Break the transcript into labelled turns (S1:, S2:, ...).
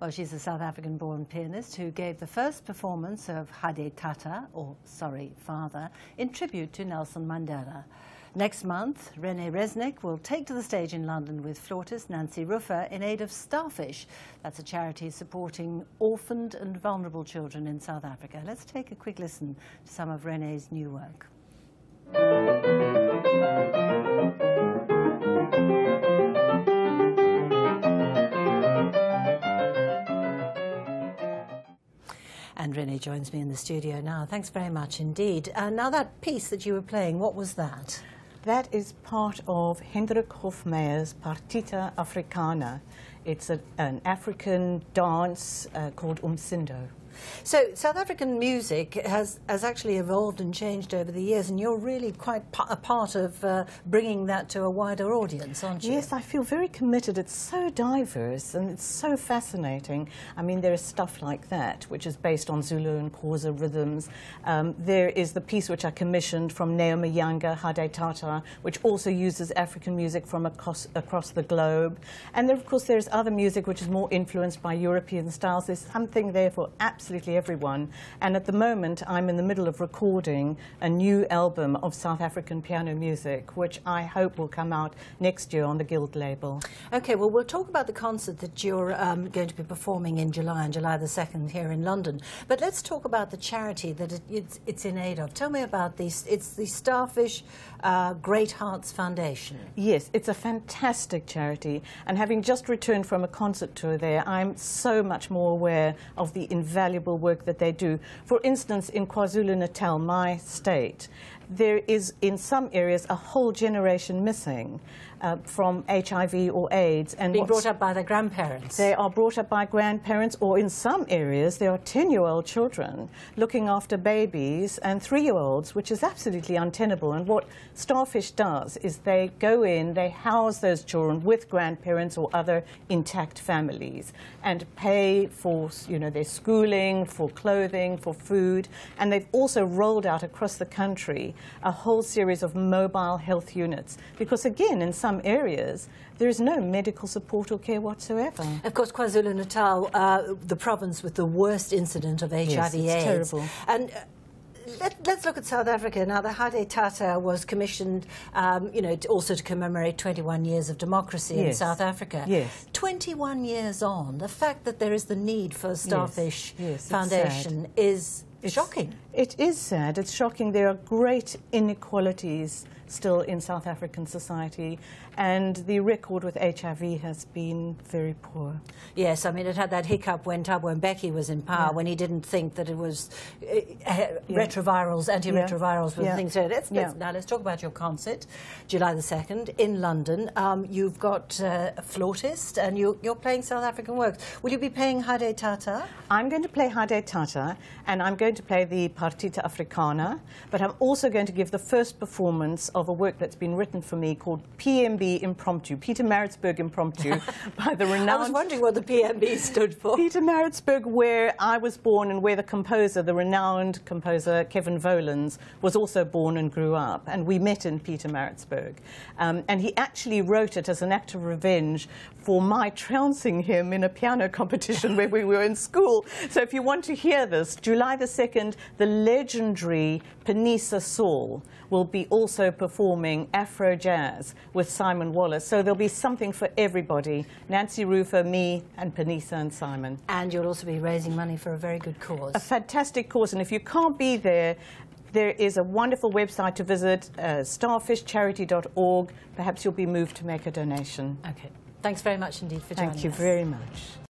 S1: Well, she's a South African-born pianist who gave the first performance of Hade Tata, or Sorry Father, in tribute to Nelson Mandela. Next month, Renee Reznek will take to the stage in London with flautist Nancy Rufer in aid of Starfish. That's a charity supporting orphaned and vulnerable children in South Africa. Let's take a quick listen to some of Renee's new work. And Renee joins me in the studio now. Thanks very much indeed. Now that piece that you were playing, what was that?
S2: That is part of Hendrik Hofmeyer's Partita Africana. It's an African dance called Umsindo.
S1: So South African music has actually evolved and changed over the years, and you're really quite a part of bringing that to a wider audience, aren't you?
S2: Yes, I feel very committed. It's so diverse and it's so fascinating. I mean, there is stuff like that, which is based on Zulu and Xhosa rhythms. There is the piece which I commissioned from Naomi Younger, Hade Tata, which also uses African music from across the globe. And then, of course, there's other music which is more influenced by European styles. There's something there for absolutely everyone, and at the moment I'm in the middle of recording a new album of South African piano music, which I hope will come out next year on the Guild label.
S1: Okay, well, we'll talk about the concert that you're going to be performing in July, on July the 2nd here in London, but let's talk about the charity that it's in aid of. Tell me about these. It's the Starfish Great Hearts Foundation.
S2: Yes, it's a fantastic charity, and having just returned from a concert tour there, I'm so much more aware of the invaluable work that they do. For instance, in KwaZulu-Natal, my state, there is in some areas a whole generation missing from HIV or AIDS. And
S1: being brought up by their grandparents.
S2: They are brought up by grandparents, or in some areas there are 10-year-old children looking after babies and 3-year-olds, which is absolutely untenable. And what Starfish does is they go in, they house those children with grandparents or other intact families and pay for, you know, their schooling, for clothing, for food. And they've also rolled out across the country a whole series of mobile health units, because again, in some areas there is no medical support or care whatsoever.
S1: Of course, KwaZulu-Natal, the province with the worst incident of HIV/AIDS.
S2: Yes, it's terrible.
S1: And let's look at South Africa. Now, the Hade Tata was commissioned, you know, also to commemorate 21 years of democracy in South Africa.
S2: Yes.
S1: 21 years on, the fact that there is the need for a Starfish Foundation
S2: is
S1: shocking.
S2: It is sad. It's shocking. There are great inequalities still in South African society, and the record with HIV has been very poor.
S1: Yes, I mean, it had that hiccup when Thabo Mbeki was in power, when he didn't think that it was retrovirals, antiretrovirals were the things. So now let's talk about your concert, July the 2nd, in London. You've got a flautist, and you're playing South African works. Will you be playing Hade Tata?
S2: I'm going to play Hade Tata, and I'm going to play the Partita Africana, but I'm also going to give the first performance of a work that's been written for me called PMB Impromptu, Peter Maritzburg Impromptu, by the renowned...
S1: I was wondering what the PMB stood for.
S2: Peter Maritzburg, where I was born and where the composer, the renowned composer Kevin Volans, was also born and grew up, and we met in Peter Maritzburg. And he actually wrote it as an act of revenge for my trouncing him in a piano competition where we were in school. So if you want to hear this, July the 2nd, the legendary Panisa Saul will be also performing Afro jazz with Simon Wallace. So there'll be something for everybody. Nancy Rufer, me, and Panisa and Simon.
S1: And you'll also be raising money for a very good cause.
S2: A fantastic cause. And if you can't be there, there is a wonderful website to visit, starfishcharity.org. Perhaps you'll be moved to make a donation.
S1: Okay. Thanks very much indeed for joining us.
S2: Thank you very much.